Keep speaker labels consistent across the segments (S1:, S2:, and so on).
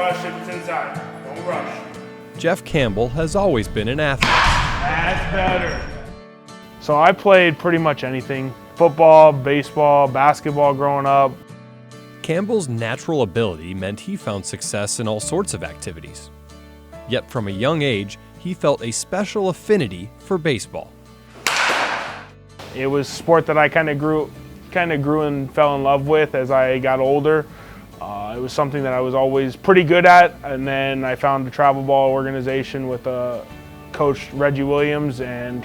S1: rush if it's inside. Don't rush.
S2: Jeff Campbell has always been an athlete.
S1: That's better. So I played pretty much anything. Football, baseball, basketball growing up.
S2: Campbell's natural ability meant he found success in all sorts of activities. Yet from a young age, he felt a special affinity for baseball.
S1: It was a sport that I kind of grew and fell in love with as I got older. It was something that I was always pretty good at, and then I found a travel ball organization with Coach Reggie Williams, and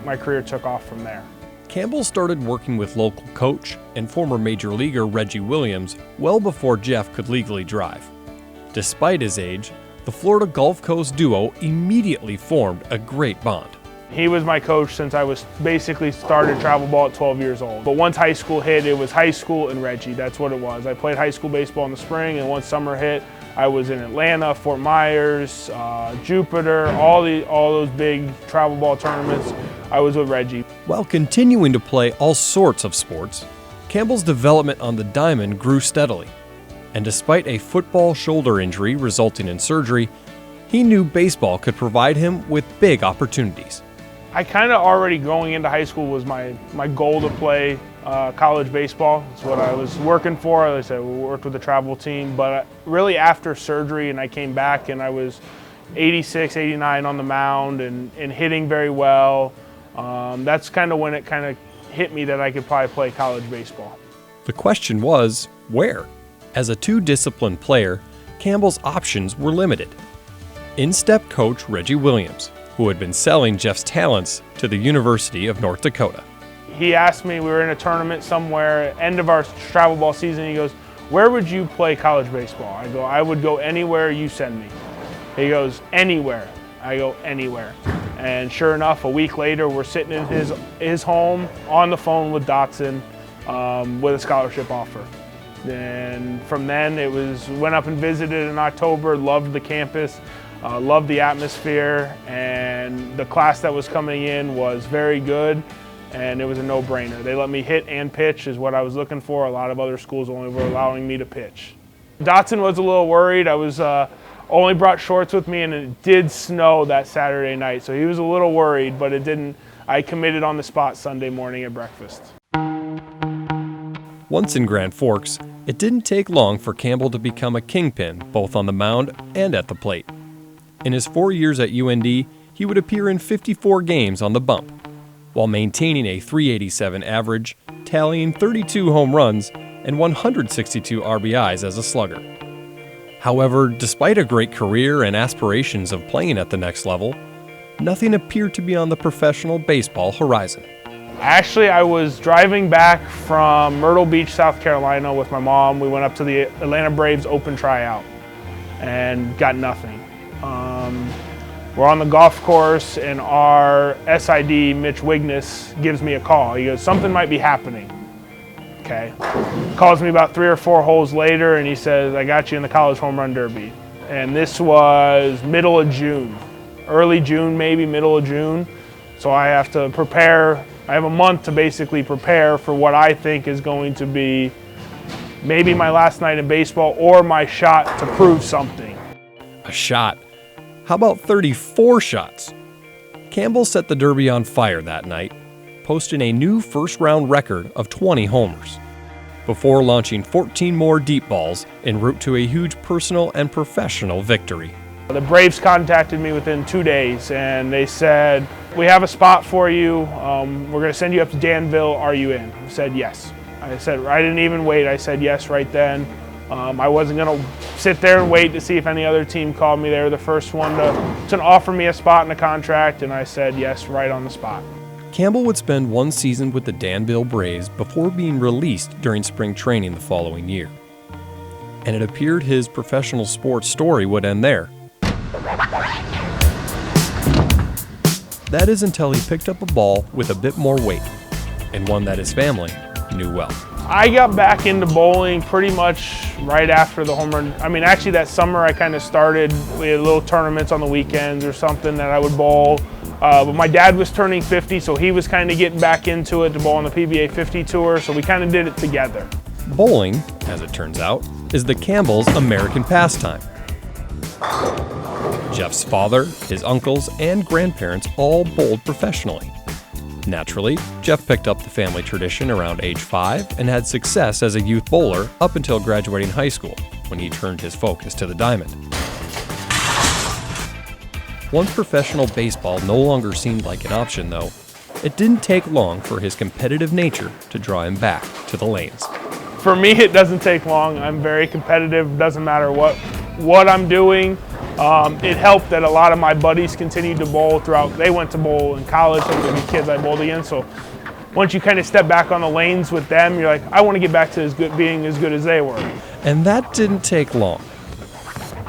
S1: my career took off from there.
S2: Campbell started working with local coach and former major leaguer Reggie Williams well before Jeff could legally drive. Despite his age, the Florida Gulf Coast duo immediately formed a great bond.
S1: He was my coach since I was basically started travel ball at 12 years old. But once high school hit, it was high school and Reggie. That's what it was. I played high school baseball in the spring, and once summer hit, I was in Atlanta, Fort Myers, Jupiter, all those big travel ball tournaments. I was with Reggie.
S2: While continuing to play all sorts of sports, Campbell's development on the diamond grew steadily. And despite a football shoulder injury resulting in surgery, he knew baseball could provide him with big opportunities.
S1: I kind of already going into high school was my goal to play college baseball. It's what I was working for. Like I said, we worked with the travel team, but really after surgery and I came back and I was 86, 89 on the mound and hitting very well. That's kind of when it kind of hit me that I could probably play college baseball.
S2: The question was, where? As a two-discipline player, Campbell's options were limited. In stepped coach Reggie Williams, who had been selling Jeff's talents to the University of North Dakota.
S1: He asked me, we were in a tournament somewhere, end of our travel ball season, he goes, where would you play college baseball? I go, I would go anywhere you send me. He goes, anywhere. I go, anywhere. And sure enough, a week later, we're sitting in his home on the phone with Dotson with a scholarship offer. And from then, went up and visited in October, loved the campus, loved the atmosphere, and the class that was coming in was very good, and it was a no-brainer. They let me hit and pitch is what I was looking for. A lot of other schools only were allowing me to pitch. Dotson was a little worried. I was only brought shorts with me, and it did snow that Saturday night, so he was a little worried, but it didn't. I committed on the spot Sunday morning at breakfast.
S2: Once in Grand Forks, it didn't take long for Campbell to become a kingpin both on the mound and at the plate. In his 4 years at UND, he would appear in 54 games on the bump, while maintaining a .387 average, tallying 32 home runs and 162 RBIs as a slugger. However, despite a great career and aspirations of playing at the next level, nothing appeared to be on the professional baseball horizon.
S1: Actually, I was driving back from Myrtle Beach, South Carolina with my mom. We went up to the Atlanta Braves open tryout and got nothing. We're on the golf course and our SID, Mitch Wigness, gives me a call. He goes, something might be happening. Okay. Calls me about 3 or 4 holes later and he says, I got you in the college home run derby. And this was middle of June, early June maybe, middle of June. So I have to prepare. I have a month to basically prepare for what I think is going to be maybe my last night in baseball or my shot to prove something.
S2: A shot? How about 34 shots? Campbell set the Derby on fire that night, posting a new first-round record of 20 homers, before launching 14 more deep balls en route to a huge personal and professional victory.
S1: The Braves contacted me within 2 days and they said, we have a spot for you. We're going to send you up to Danville. Are you in? I said yes. I didn't even wait. I said yes right then. I wasn't going to sit there and wait to see if any other team called me. They were the first one to offer me a spot in the contract, and I said yes right on the spot.
S2: Campbell would spend 1 season with the Danville Braves before being released during spring training the following year. And it appeared his professional sports story would end there. That is until he picked up a ball with a bit more weight, and one that his family knew well.
S1: I got back into bowling pretty much right after the home run. I mean, actually that summer I kind of started. We had little tournaments on the weekends or something that I would bowl. But my dad was turning 50, so he was kind of getting back into it to bowl on the PBA 50 tour, so we kind of did it together.
S2: Bowling, as it turns out, is the Campbell's American pastime. Jeff's father, his uncles, and grandparents all bowled professionally. Naturally, Jeff picked up the family tradition around age 5 and had success as a youth bowler up until graduating high school, when he turned his focus to the diamond. Once professional baseball no longer seemed like an option, though, it didn't take long for his competitive nature to draw him back to the lanes.
S1: For me, it doesn't take long. I'm very competitive. Doesn't matter what I'm doing. It helped that a lot of my buddies continued to bowl throughout. They went to bowl in college, some of the kids I bowled against. So once you kind of step back on the lanes with them, you're like, I want to get back to being as good as they were.
S2: And that didn't take long.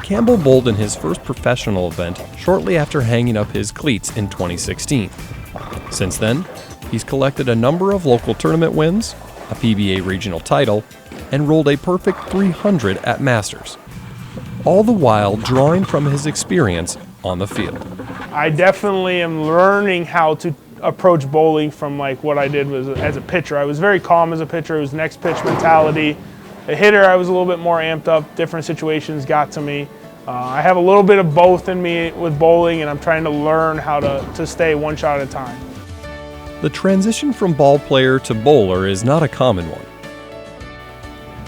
S2: Campbell bowled in his first professional event shortly after hanging up his cleats in 2016. Since then, he's collected a number of local tournament wins, a PBA regional title, and rolled a perfect 300 at Masters, all the while drawing from his experience on the field.
S1: I definitely am learning how to approach bowling from like what I did was as a pitcher. I was very calm as a pitcher. It was next pitch mentality. A hitter, I was a little bit more amped up. Different situations got to me. I have a little bit of both in me with bowling, and I'm trying to learn how to stay one shot at a time.
S2: The transition from ball player to bowler is not a common one.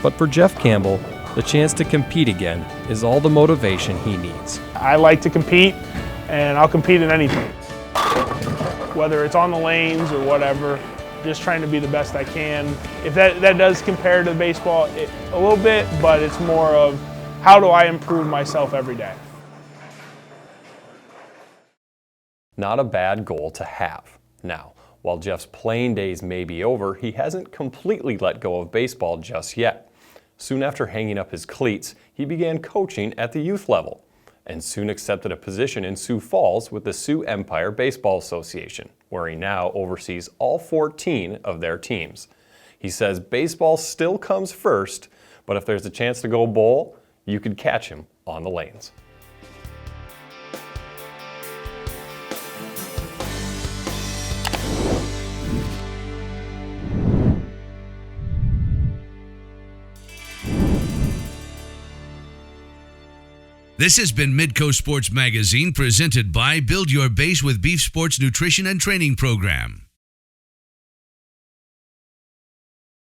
S2: But for Jeff Campbell, the chance to compete again is all the motivation he needs.
S1: I like to compete, and I'll compete in anything. Whether it's on the lanes or whatever, just trying to be the best I can. If that does compare to baseball a little bit, but it's more of how do I improve myself every day.
S2: Not a bad goal to have. Now, while Jeff's playing days may be over, he hasn't completely let go of baseball just yet. Soon after hanging up his cleats, he began coaching at the youth level and soon accepted a position in Sioux Falls with the Sioux Empire Baseball Association, where he now oversees all 14 of their teams. He says baseball still comes first, but if there's a chance to go bowl, you could catch him on the lanes.
S3: This has been Midco Sports Magazine, presented by Build Your Base with Beef Sports Nutrition and Training Program.